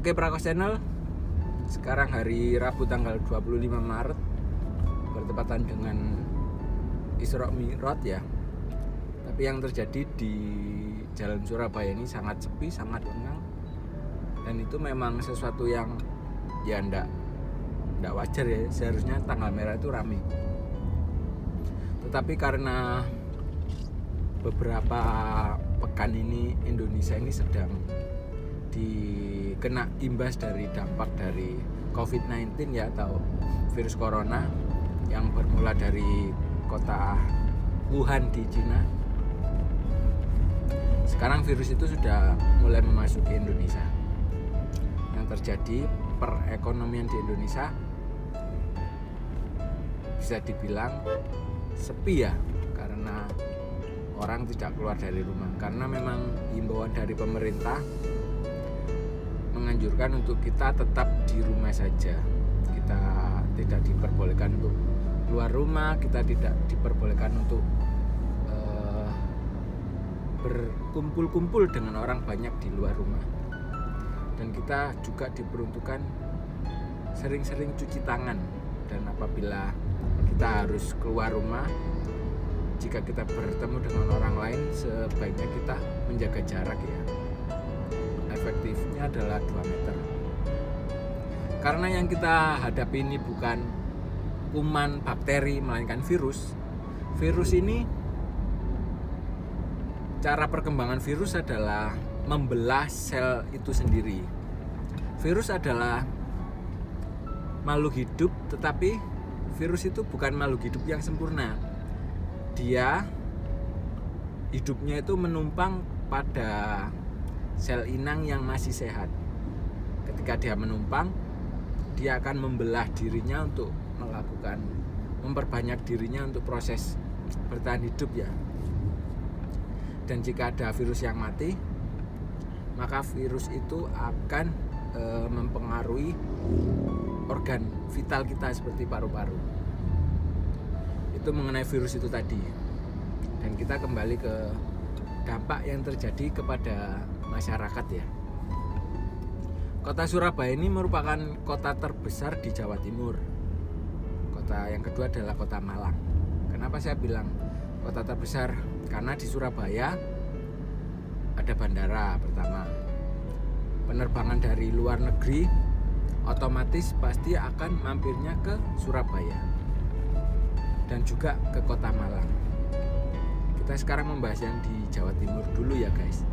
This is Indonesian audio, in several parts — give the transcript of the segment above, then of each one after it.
Oke Prakos Channel, sekarang hari Rabu tanggal 25 Maret bertepatan dengan Isra Mi'raj ya. Tapi yang terjadi di Jalan Surabaya ini sangat sepi, sangat lengang. Dan itu memang sesuatu yang ya ndak wajar ya. Seharusnya tanggal merah itu ramai. Tetapi karena beberapa pekan ini Indonesia ini sedang dikena imbas dari dampak dari COVID-19 ya, atau virus corona yang bermula dari kota Wuhan di Cina. Sekarang virus itu sudah mulai memasuki Indonesia. Yang terjadi, perekonomian di Indonesia bisa dibilang sepi ya, karena orang tidak keluar dari rumah. Karena memang himbauan dari pemerintah menganjurkan untuk kita tetap di rumah saja. Kita tidak diperbolehkan untuk keluar rumah, kita tidak diperbolehkan untuk berkumpul-kumpul dengan orang banyak di luar rumah. Dan kita juga diperuntukkan sering-sering cuci tangan. Dan apabila kita harus keluar rumah, jika kita bertemu dengan orang lain, sebaiknya kita menjaga jarak ya. Efektifnya adalah 2 meter. Karena yang kita hadapi ini bukan kuman, bakteri, melainkan virus. Virus ini, cara perkembangan virus adalah membelah sel itu sendiri. Virus adalah makhluk hidup, tetapi virus itu bukan makhluk hidup yang sempurna. Dia hidupnya itu menumpang pada sel inang yang masih sehat. Ketika dia menumpang, dia akan membelah dirinya untuk memperbanyak dirinya untuk proses bertahan hidup ya. Dan jika ada virus yang mati, maka virus itu akan mempengaruhi organ vital kita seperti paru-paru. Itu mengenai virus itu tadi. Dan kita kembali ke dampak yang terjadi kepada masyarakat ya. Kota Surabaya ini merupakan kota terbesar di Jawa Timur. Kota yang kedua adalah kota Malang. Kenapa saya bilang kota terbesar? Karena di Surabaya ada bandara pertama. Penerbangan dari luar negeri otomatis pasti akan mampirnya ke Surabaya dan juga ke kota Malang. Kita sekarang membahas yang di Jawa Timur dulu ya guys.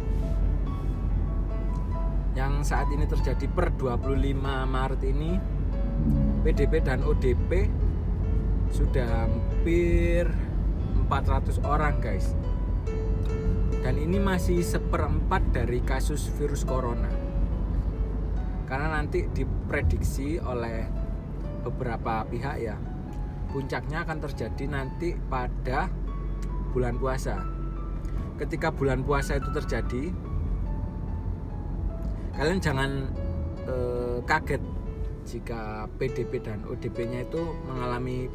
Yang saat ini terjadi per 25 Maret ini, PDP dan ODP sudah hampir 400 orang guys. Dan ini masih 1/4 dari kasus virus corona. Karena nanti diprediksi oleh beberapa pihak ya, puncaknya akan terjadi nanti pada bulan puasa. Ketika bulan puasa itu terjadi, kalian jangan kaget jika PDP dan ODP-nya itu mengalami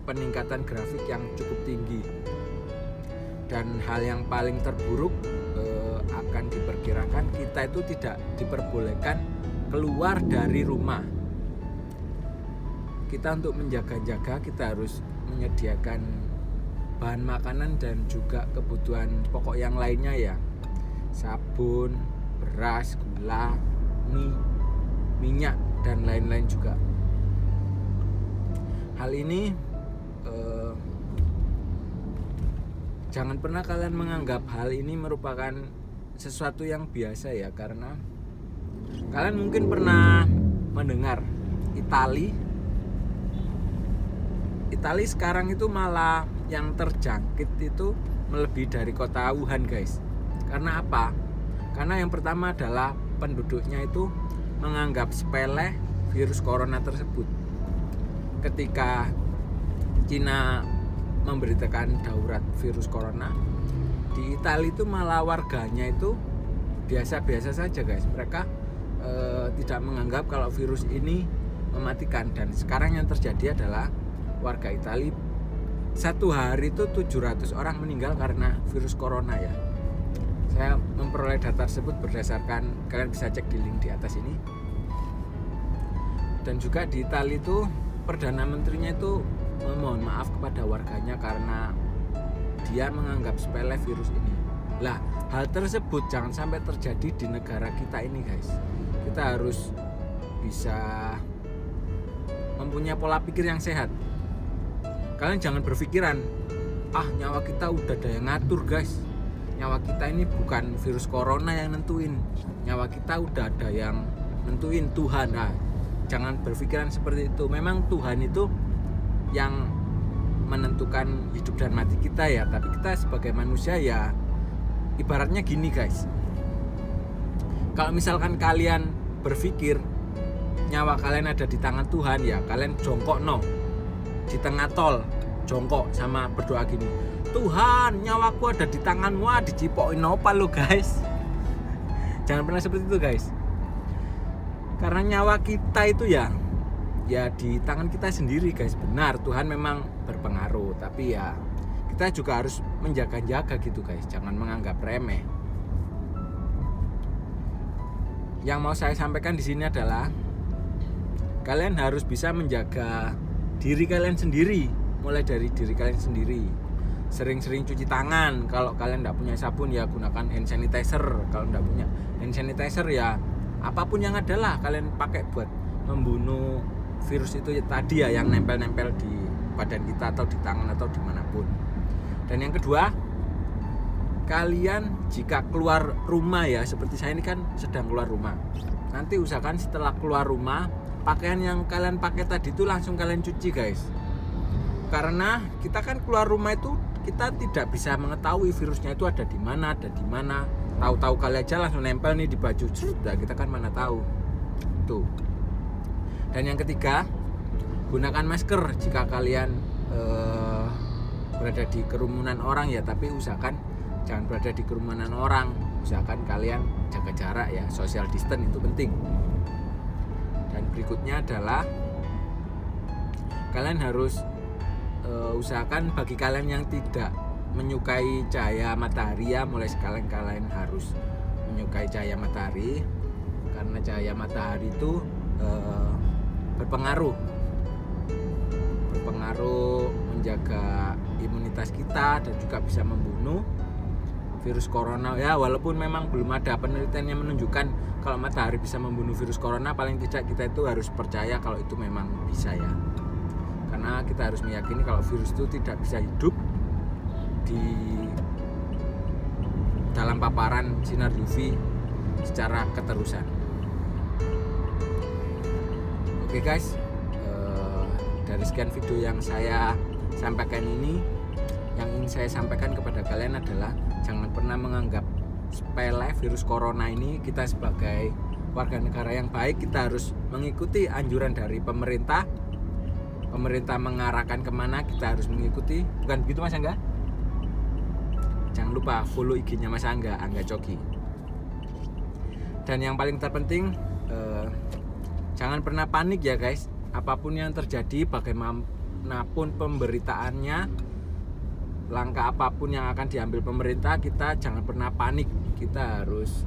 peningkatan grafik yang cukup tinggi. Dan hal yang paling terburuk akan diperkirakan kita itu tidak diperbolehkan keluar dari rumah. Kita untuk menjaga-jaga, kita harus menyediakan bahan makanan dan juga kebutuhan pokok yang lainnya ya. Sabun, beras, gula, mie, minyak, dan lain-lain juga. Hal ini jangan pernah kalian menganggap hal ini merupakan sesuatu yang biasa ya, karena kalian mungkin pernah mendengar Itali sekarang itu malah yang terjangkit itu melebihi dari kota Wuhan guys. Karena apa? Karena yang pertama adalah penduduknya itu menganggap sepele virus corona tersebut. Ketika Cina memberitakan darurat virus corona, di Italia itu malah warganya itu biasa-biasa saja guys. Mereka tidak menganggap kalau virus ini mematikan. Dan sekarang yang terjadi adalah warga Italia satu hari itu 700 orang meninggal karena virus corona ya. Saya memperoleh data tersebut berdasarkan, kalian bisa cek di link di atas ini. Dan juga di Italia itu Perdana Menterinya itu memohon maaf kepada warganya karena dia menganggap sepele virus ini. Lah, hal tersebut jangan sampai terjadi di negara kita ini, guys. Kita harus bisa mempunyai pola pikir yang sehat. Kalian jangan berpikiran, nyawa kita udah ada yang ngatur, guys. Nyawa kita ini bukan virus corona yang nentuin. Nyawa kita udah ada yang nentuin, Tuhan. Jangan berpikiran seperti itu. Memang Tuhan itu yang menentukan hidup dan mati kita ya, tapi kita sebagai manusia ya ibaratnya gini, guys. Kalau misalkan kalian berpikir nyawa kalian ada di tangan Tuhan, ya kalian jongkok di tengah tol, jongkok sama berdoa gini, Tuhan, nyawaku ada di tanganmu, dicipokin apa lo, guys. Jangan pernah seperti itu, guys. Karena nyawa kita itu ya di tangan kita sendiri, guys. Benar, Tuhan memang berpengaruh, tapi ya kita juga harus menjaga-jaga gitu, guys. Jangan menganggap remeh. Yang mau saya sampaikan di sini adalah kalian harus bisa menjaga diri kalian sendiri, mulai dari diri kalian sendiri. Sering-sering cuci tangan. Kalau kalian tidak punya sabun ya gunakan hand sanitizer. Kalau tidak punya hand sanitizer ya apapun yang adalah kalian pakai buat membunuh virus itu ya, tadi ya yang nempel-nempel di badan kita atau di tangan atau dimanapun. Dan yang kedua, kalian jika keluar rumah ya, seperti saya ini kan sedang keluar rumah, nanti usahakan setelah keluar rumah pakaian yang kalian pakai tadi itu langsung kalian cuci, guys. Karena kita kan keluar rumah itu kita tidak bisa mengetahui virusnya itu ada di mana. Tahu-tahu kali aja langsung nempel nih di baju. Kita kan mana tahu. Tuh. Dan yang ketiga, gunakan masker jika kalian berada di kerumunan orang ya, tapi usahakan jangan berada di kerumunan orang. Usahakan kalian jaga jarak ya, social distance itu penting. Dan berikutnya adalah kalian harus usahakan bagi kalian yang tidak menyukai cahaya matahari ya, mulai sekarang kalian harus menyukai cahaya matahari, karena cahaya matahari itu berpengaruh menjaga imunitas kita dan juga bisa membunuh virus corona ya. Walaupun memang belum ada penelitian yang menunjukkan kalau matahari bisa membunuh virus corona, paling tidak kita itu harus percaya kalau itu memang bisa ya, karena kita harus meyakini kalau virus itu tidak bisa hidup di dalam paparan sinar UV secara keterusan. Oke, guys, dari sekian video yang saya sampaikan ini, yang ingin saya sampaikan kepada kalian adalah jangan pernah menganggap sepele virus corona ini. Kita sebagai warga negara yang baik, kita harus mengikuti anjuran dari pemerintah. Pemerintah mengarahkan kemana, kita harus mengikuti. Bukan begitu, Mas Angga? Jangan lupa follow IG-nya Mas Angga Coki. Dan yang paling terpenting, jangan pernah panik ya, guys. Apapun yang terjadi, bagaimanapun pemberitaannya, langkah apapun yang akan diambil pemerintah, kita jangan pernah panik. Kita harus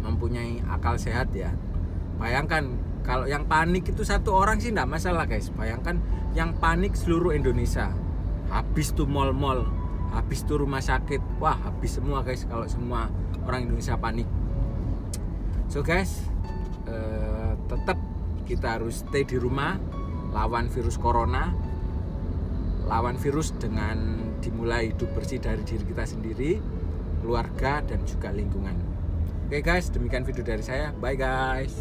mempunyai akal sehat ya. Bayangkan kalau yang panik itu satu orang sih enggak masalah, guys. Bayangkan yang panik seluruh Indonesia. Habis tuh mal-mal, habis tuh rumah sakit. Wah, habis semua, guys, kalau semua orang Indonesia panik. So, guys, tetap kita harus stay di rumah, lawan virus corona. Lawan virus dengan dimulai hidup bersih dari diri kita sendiri, keluarga, dan juga lingkungan. Oke, guys, demikian video dari saya. Bye, guys.